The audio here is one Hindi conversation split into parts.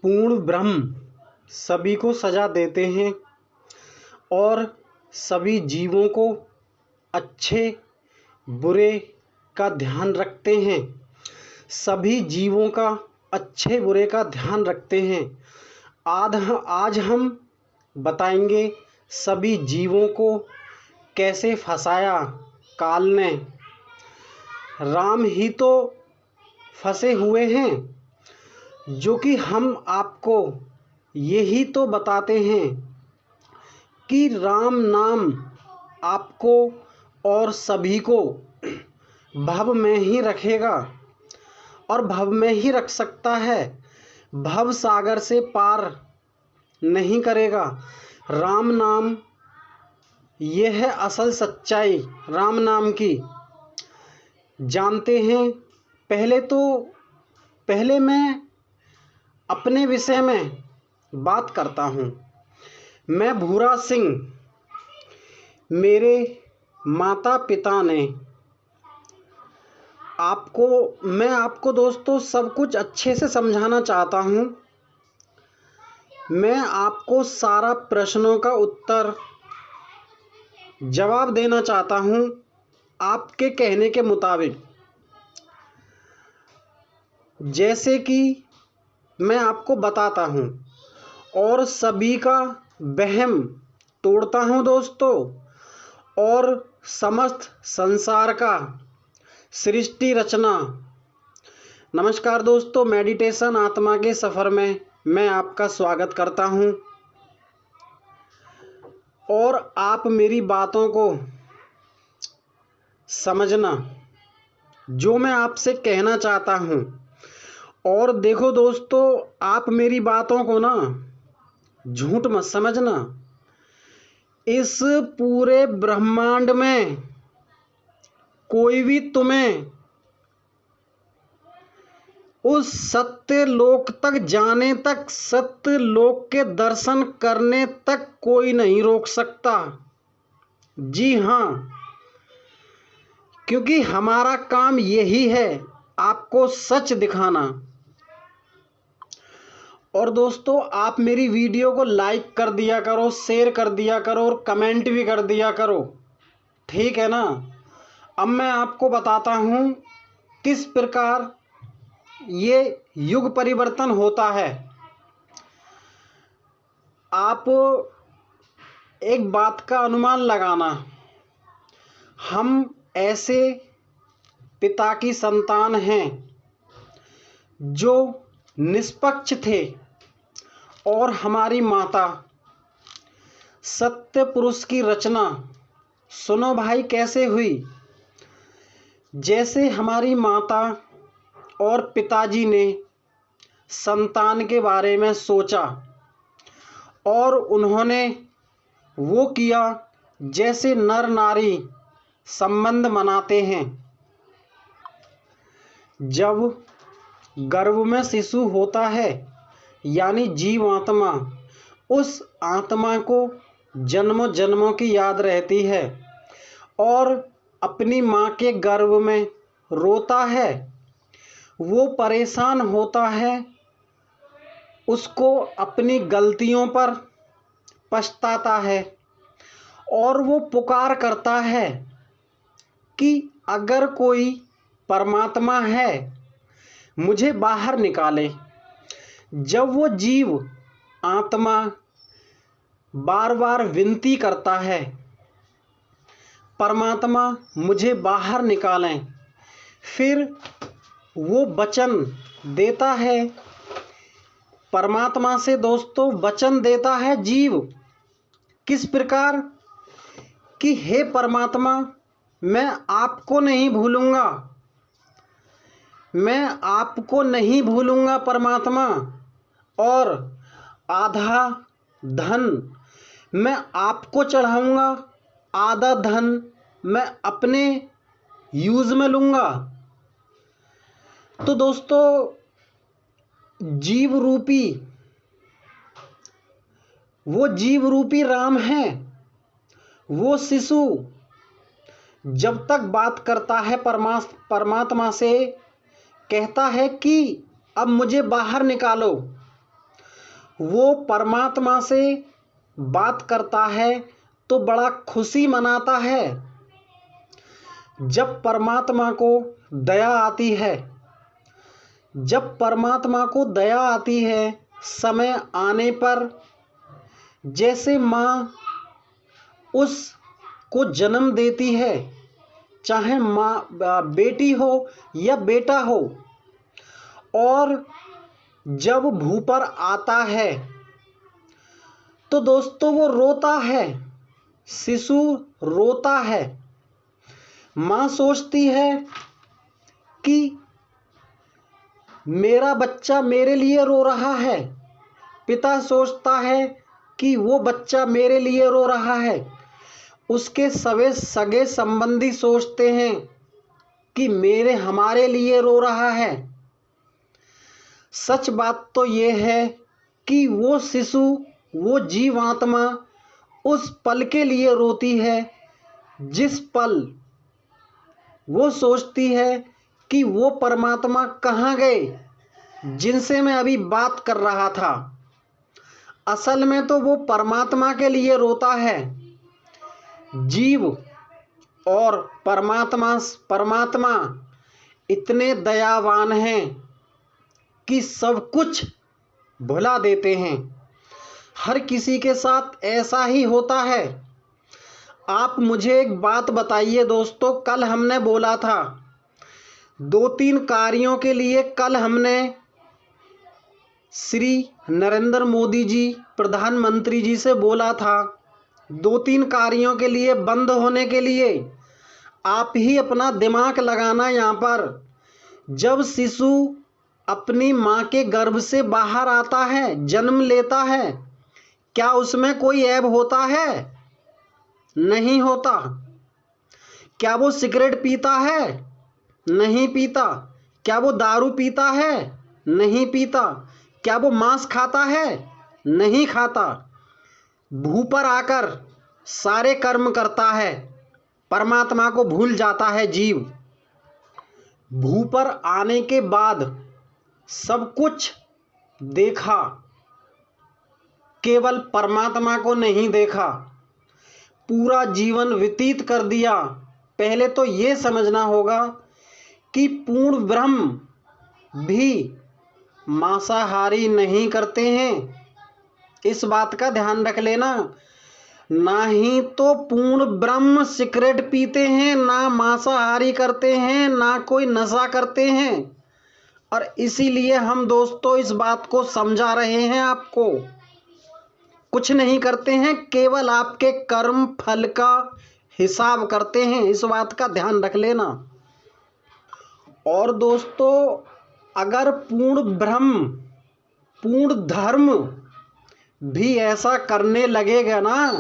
पूर्ण ब्रह्म सभी को सजा देते हैं और सभी जीवों को अच्छे बुरे का ध्यान रखते हैं। सभी जीवों का अच्छे बुरे का ध्यान रखते हैं। आज हम बताएंगे सभी जीवों को कैसे फंसाया काल ने। राम ही तो फंसे हुए हैं, जो कि हम आपको यही तो बताते हैं कि राम नाम आपको और सभी को भव में ही रखेगा और भव में ही रख सकता है, भव सागर से पार नहीं करेगा। राम नाम, यह है असल सच्चाई राम नाम की। जानते हैं, पहले मैं अपने विषय में बात करता हूँ। मैं भूरा सिंह, मेरे माता पिता ने मैं आपको दोस्तों सब कुछ अच्छे से समझाना चाहता हूँ। मैं आपको सारा प्रश्नों का उत्तर जवाब देना चाहता हूँ आपके कहने के मुताबिक। जैसे कि मैं आपको बताता हूँ और सभी का वहम तोड़ता हूँ दोस्तों, और समस्त संसार का सृष्टि रचना। नमस्कार दोस्तों, मेडिटेशन आत्मा के सफ़र में मैं आपका स्वागत करता हूँ और आप मेरी बातों को समझना, जो मैं आपसे कहना चाहता हूँ। और देखो दोस्तों, आप मेरी बातों को ना झूठ मत समझना। इस पूरे ब्रह्मांड में कोई भी तुम्हें उस सत्य लोक तक जाने तक, सत्य लोक के दर्शन करने तक कोई नहीं रोक सकता। जी हाँ, क्योंकि हमारा काम यही है, आपको सच दिखाना। और दोस्तों, आप मेरी वीडियो को लाइक कर दिया करो, शेयर कर दिया करो और कमेंट भी कर दिया करो, ठीक है ना। अब मैं आपको बताता हूँ किस प्रकार ये युग परिवर्तन होता है। आप एक बात का अनुमान लगाना, हम ऐसे पिता की संतान हैं जो निष्पक्ष थे और हमारी माता सत्य पुरुष की रचना, सुनो भाई कैसे हुई। जैसे हमारी माता और पिताजी ने संतान के बारे में सोचा और उन्होंने वो किया जैसे नर नारी संबंध मनाते हैं। जब गर्भ में शिशु होता है, यानी जीव आत्मा, उस आत्मा को जन्मों जन्मों की याद रहती है और अपनी माँ के गर्भ में रोता है, वो परेशान होता है, उसको अपनी गलतियों पर पछताता है और वो पुकार करता है कि अगर कोई परमात्मा है मुझे बाहर निकाले। जब वो जीव आत्मा बार बार विनती करता है, परमात्मा मुझे बाहर निकालें, फिर वो वचन देता है, परमात्मा से दोस्तों वचन देता है जीव। किस प्रकार कि हे परमात्मा, मैं आपको नहीं भूलूंगा, मैं आपको नहीं भूलूंगा परमात्मा, और आधा धन मैं आपको चढ़ाऊंगा, आधा धन मैं अपने यूज़ में लूँगा। तो दोस्तों, जीव रूपी राम है, वो शिशु जब तक बात करता है परमात्मा से, कहता है कि अब मुझे बाहर निकालो, वो परमात्मा से बात करता है तो बड़ा खुशी मनाता है। जब परमात्मा को दया आती है, जब परमात्मा को दया आती है समय आने पर, जैसे माँ उसको जन्म देती है, चाहे माँ बेटी हो या बेटा हो, और जब भू पर आता है तो दोस्तों वो रोता है, शिशु रोता है। माँ सोचती है कि मेरा बच्चा मेरे लिए रो रहा है, पिता सोचता है कि वो बच्चा मेरे लिए रो रहा है, उसके सवे सगे संबंधी सोचते हैं कि हमारे लिए रो रहा है। सच बात तो ये है कि वो शिशु, वो जीवात्मा उस पल के लिए रोती है जिस पल वो सोचती है कि वो परमात्मा कहाँ गए जिनसे मैं अभी बात कर रहा था। असल में तो वो परमात्मा के लिए रोता है। जीव और परमात्मा इतने दयावान हैं कि सब कुछ भुला देते हैं। हर किसी के साथ ऐसा ही होता है। आप मुझे एक बात बताइए दोस्तों, कल हमने बोला था 2-3 कार्यों के लिए, कल हमने श्री नरेंद्र मोदी जी प्रधानमंत्री जी से बोला था 2-3 कार्यों के लिए बंद होने के लिए आप ही अपना दिमाग लगाना। यहाँ पर जब शिशु अपनी माँ के गर्भ से बाहर आता है, जन्म लेता है, क्या उसमें कोई ऐब होता है? नहीं होता। क्या वो सिगरेट पीता है? नहीं पीता। क्या वो दारू पीता है? नहीं पीता। क्या वो मांस खाता है? नहीं खाता। भू पर आकर सारे कर्म करता है, परमात्मा को भूल जाता है जीव। भू पर आने के बाद सब कुछ देखा, केवल परमात्मा को नहीं देखा। पूरा जीवन व्यतीत कर दिया। पहले तो ये समझना होगा कि पूर्ण ब्रह्म भी मांसाहारी नहीं करते हैं, इस बात का ध्यान रख लेना। ना ही तो पूर्ण ब्रह्म सिगरेट पीते हैं, ना मांसाहारी करते हैं, ना कोई नशा करते हैं। और इसीलिए हम दोस्तों इस बात को समझा रहे हैं आपको। कुछ नहीं करते हैं, केवल आपके कर्म फल का हिसाब करते हैं, इस बात का ध्यान रख लेना। और दोस्तों अगर पूर्ण ब्रह्म, पूर्ण धर्म भी ऐसा करने लगेगा ना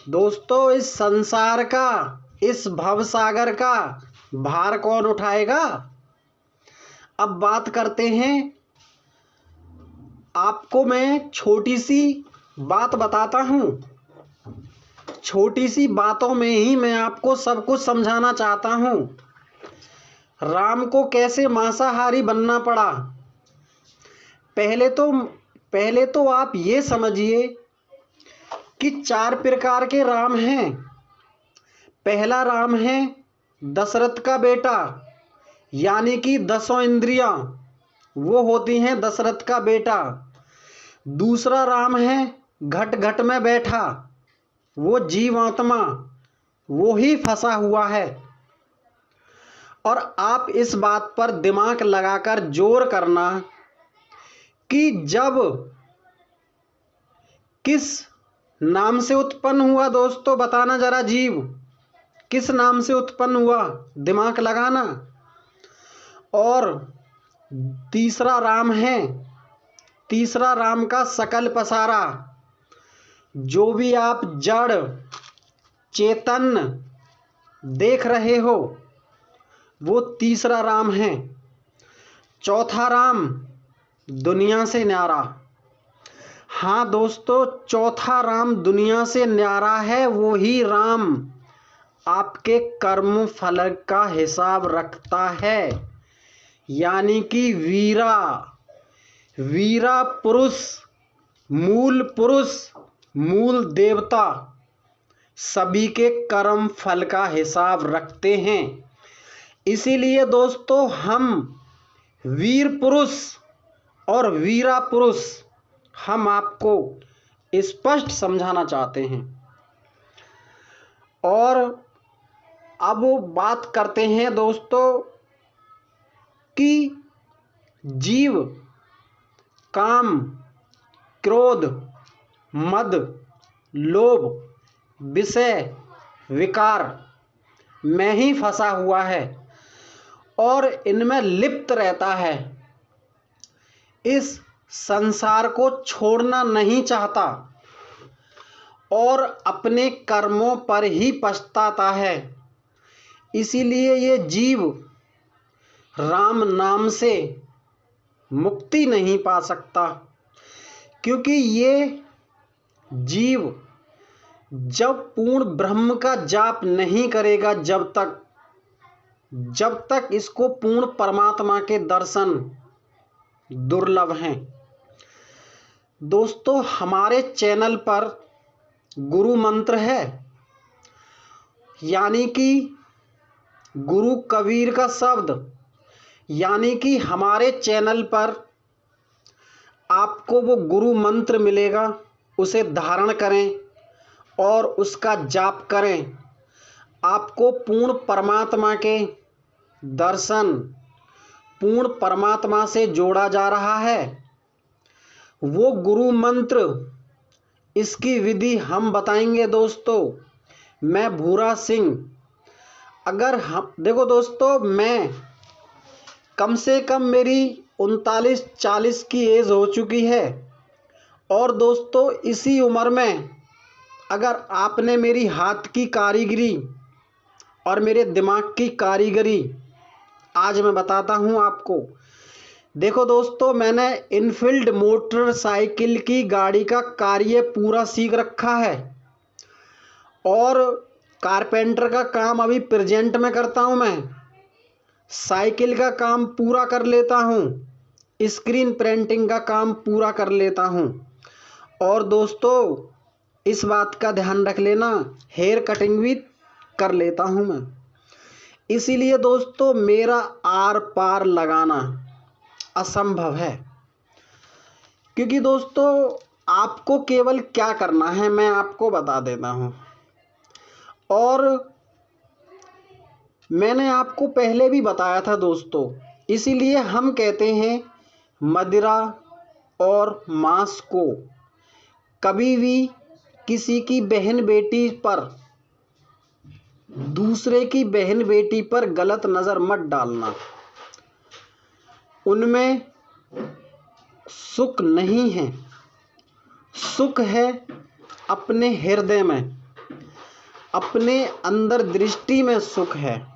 दोस्तों, इस संसार का, इस भवसागर का भार कौन उठाएगा? अब बात करते हैं, आपको मैं छोटी सी बात बताता हूँ। छोटी सी बातों में ही मैं आपको सब कुछ समझाना चाहता हूँ। राम को कैसे मांसाहारी बनना पड़ा। पहले तो आप ये समझिए कि 4 प्रकार के राम हैं। पहला राम है दशरथ का बेटा, यानी कि 10 इंद्रियां वो होती हैं दशरथ का बेटा। दूसरा राम है घट घट में बैठा, वो जीवात्मा, वो ही फंसा हुआ है। और आप इस बात पर दिमाग लगाकर जोर करना कि जब किस नाम से उत्पन्न हुआ दोस्तों, बताना जरा, जीव किस नाम से उत्पन्न हुआ, दिमाग लगाना। और तीसरा राम है, तीसरा राम का सकल पसारा, जो भी आप जड़ चेतन देख रहे हो वो तीसरा राम है। चौथा राम दुनिया से न्यारा। हाँ दोस्तों, चौथा राम दुनिया से न्यारा है, वो ही राम आपके कर्म फल का हिसाब रखता है। यानी कि वीरा पुरुष मूल पुरुष, मूल देवता सभी के कर्म फल का हिसाब रखते हैं। इसीलिए दोस्तों हम वीर पुरुष और वीरा पुरुष हम आपको स्पष्ट समझाना चाहते हैं। और अब बात करते हैं दोस्तों कि जीव काम, क्रोध, मद, लोभ, विषय, विकार में ही फंसा हुआ है और इनमें लिप्त रहता है। इस संसार को छोड़ना नहीं चाहता और अपने कर्मों पर ही पछताता है। इसीलिए ये जीव राम नाम से मुक्ति नहीं पा सकता, क्योंकि ये जीव जब पूर्ण ब्रह्म का जाप नहीं करेगा, जब तक इसको पूर्ण परमात्मा के दर्शन दुर्लभ हैं। दोस्तों हमारे चैनल पर गुरु मंत्र है, यानी कि गुरु कबीर का शब्द, यानी कि हमारे चैनल पर आपको वो गुरु मंत्र मिलेगा, उसे धारण करें और उसका जाप करें। आपको पूर्ण परमात्मा के दर्शन, पूर्ण परमात्मा से जोड़ा जा रहा है। वो गुरु मंत्र, इसकी विधि हम बताएंगे दोस्तों। मैं भूरा सिंह, अगर हम देखो दोस्तों, मैं कम से कम मेरी 39-40 की एज हो चुकी है। और दोस्तों इसी उम्र में अगर आपने मेरी हाथ की कारीगरी और मेरे दिमाग की कारीगरी आज मैं बताता हूं आपको। देखो दोस्तों, मैंने इनफील्ड मोटरसाइकिल की गाड़ी का कार्य पूरा सीख रखा है और कारपेंटर का काम अभी प्रेजेंट में करता हूं। मैं साइकिल का काम पूरा कर लेता हूं, स्क्रीन प्रिंटिंग का काम पूरा कर लेता हूं। और दोस्तों इस बात का ध्यान रख लेना, हेयर कटिंग भी कर लेता हूं मैं। इसीलिए दोस्तों मेरा आर पार लगाना असंभव है, क्योंकि दोस्तों आपको केवल क्या करना है मैं आपको बता देता हूं। और मैंने आपको पहले भी बताया था दोस्तों, इसीलिए हम कहते हैं मदिरा और मांस को कभी भी किसी की बहन बेटी पर, दूसरे की बहन बेटी पर गलत नजर मत डालना। उनमें सुख नहीं है, सुख है अपने हृदय में, अपने अंदर दृष्टि में सुख है।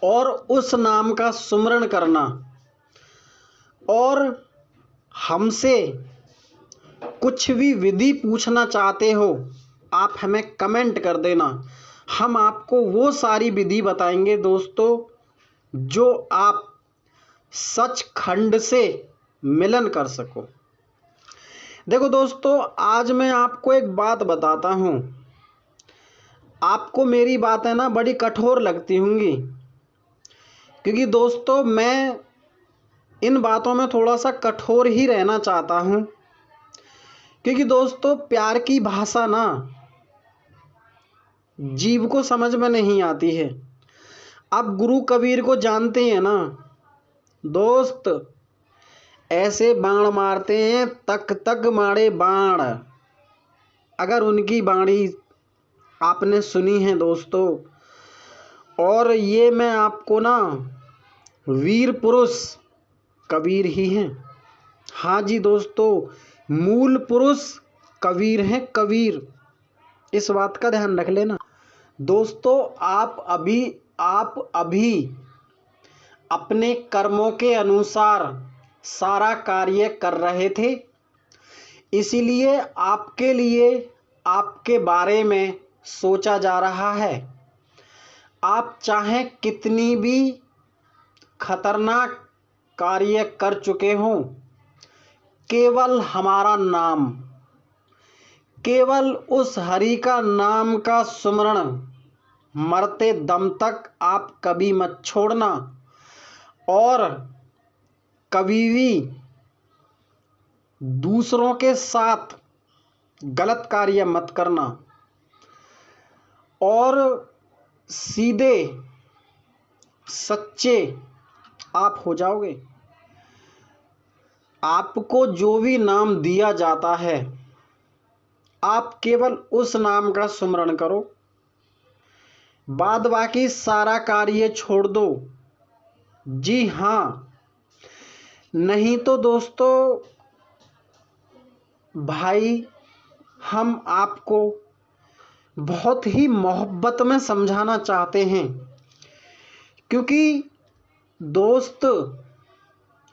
और उस नाम का सुमरण करना। और हमसे कुछ भी विधि पूछना चाहते हो आप हमें कमेंट कर देना, हम आपको वो सारी विधि बताएंगे दोस्तों जो आप सचखंड से मिलन कर सको। देखो दोस्तों आज मैं आपको एक बात बताता हूँ, आपको मेरी बातें ना बड़ी कठोर लगती होंगी, क्योंकि दोस्तों मैं इन बातों में थोड़ा सा कठोर ही रहना चाहता हूँ। क्योंकि दोस्तों प्यार की भाषा ना जीव को समझ में नहीं आती है। आप गुरु कबीर को जानते हैं ना दोस्त, ऐसे बाण मारते हैं तक तक मारे बाण। अगर उनकी बाणी आपने सुनी है दोस्तों, और ये मैं आपको ना वीर पुरुष कबीर ही हैं। हाँ जी दोस्तों, मूल पुरुष कबीर हैं, कबीर। इस बात का ध्यान रख लेना दोस्तों। आप अभी अपने कर्मों के अनुसार सारा कार्य कर रहे थे, इसीलिए आपके लिए आपके बारे में सोचा जा रहा है। आप चाहे कितनी भी खतरनाक कार्य कर चुके हों, केवल हमारा नाम, केवल उस हरि का नाम का सुमरण मरते दम तक आप कभी मत छोड़ना और कभी भी दूसरों के साथ गलत कार्य मत करना और सीधे सच्चे आप हो जाओगे। आपको जो भी नाम दिया जाता है आप केवल उस नाम का सुमरण करो, बाद बाकी सारा कार्य छोड़ दो। जी हाँ, नहीं तो दोस्तों भाई हम आपको बहुत ही मोहब्बत में समझाना चाहते हैं, क्योंकि दोस्त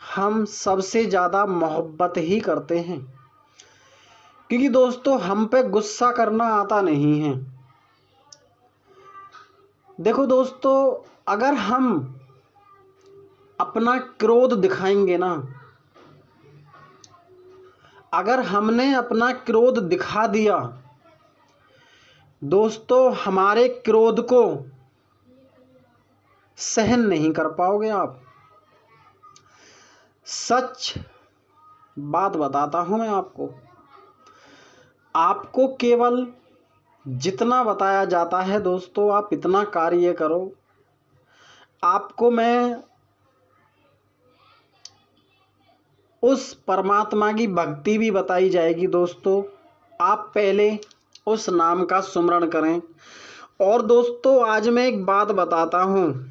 हम सबसे ज़्यादा मोहब्बत ही करते हैं, क्योंकि दोस्तों हम पे गुस्सा करना आता नहीं है। देखो दोस्तों, अगर हम अपना क्रोध दिखाएंगे ना, अगर हमने अपना क्रोध दिखा दिया दोस्तों, हमारे क्रोध को सहन नहीं कर पाओगे आप। सच बात बताता हूं मैं आपको केवल जितना बताया जाता है दोस्तों आप इतना कार्य करो। आपको मैं उस परमात्मा की भक्ति भी बताई जाएगी दोस्तों। आप पहले उस नाम का सुमरण करें। और दोस्तों आज मैं एक बात बताता हूँ,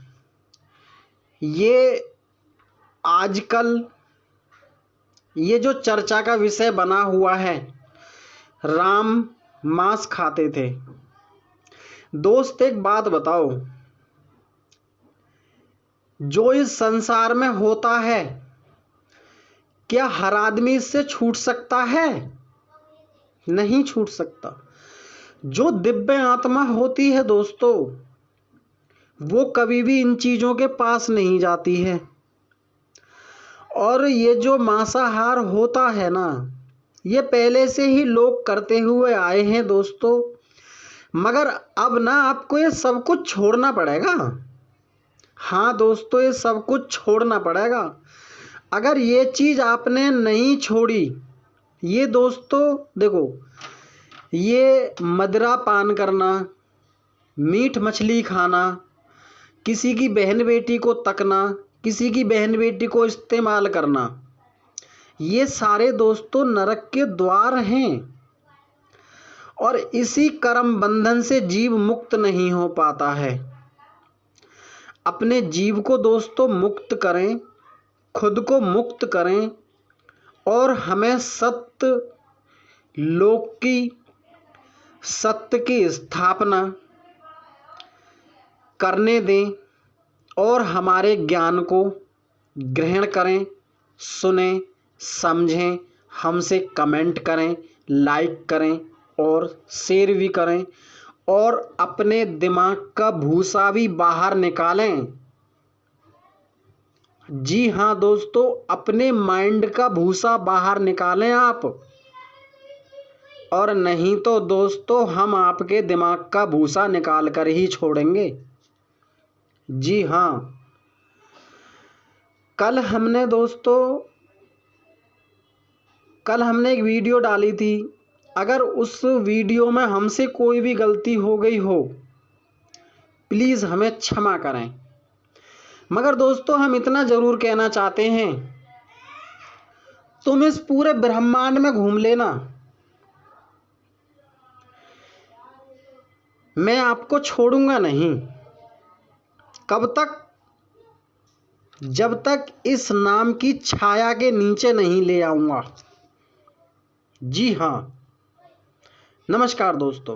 ये आजकल ये जो चर्चा का विषय बना हुआ है, राम मांस खाते थे। दोस्त एक बात बताओ, जो इस संसार में होता है क्या हर आदमी इससे छूट सकता है? नहीं छूट सकता। जो दिव्य आत्मा होती है दोस्तों वो कभी भी इन चीजों के पास नहीं जाती है। और ये जो मांसाहार होता है ना, ये पहले से ही लोग करते हुए आए हैं दोस्तों, मगर अब ना आपको ये सब कुछ छोड़ना पड़ेगा। हाँ दोस्तों, ये सब कुछ छोड़ना पड़ेगा। अगर ये चीज़ आपने नहीं छोड़ी, ये दोस्तों देखो, ये मदिरा पान करना, मीट मछली खाना, किसी की बहन बेटी को तकना, किसी की बहन बेटी को इस्तेमाल करना, ये सारे दोस्तों नरक के द्वार हैं। और इसी कर्म बंधन से जीव मुक्त नहीं हो पाता है। अपने जीव को दोस्तों मुक्त करें, खुद को मुक्त करें और हमें सत्य लोक की, सत्य की स्थापना करने दें और हमारे ज्ञान को ग्रहण करें, सुनें, समझें, हमसे कमेंट करें, लाइक करें और शेयर भी करें और अपने दिमाग का भूसा भी बाहर निकालें। जी हाँ दोस्तों, अपने माइंड का भूसा बाहर निकालें आप, और नहीं तो दोस्तों हम आपके दिमाग का भूसा निकाल कर ही छोड़ेंगे। जी हाँ, कल हमने एक वीडियो डाली थी। अगर उस वीडियो में हमसे कोई भी गलती हो गई हो प्लीज़ हमें क्षमा करें। मगर दोस्तों हम इतना ज़रूर कहना चाहते हैं, तुम इस पूरे ब्रह्मांड में घूम लेना, मैं आपको छोड़ूंगा नहीं। कब तक? जब तक इस नाम की छाया के नीचे नहीं ले आऊंगा। जी हाँ, नमस्कार दोस्तों।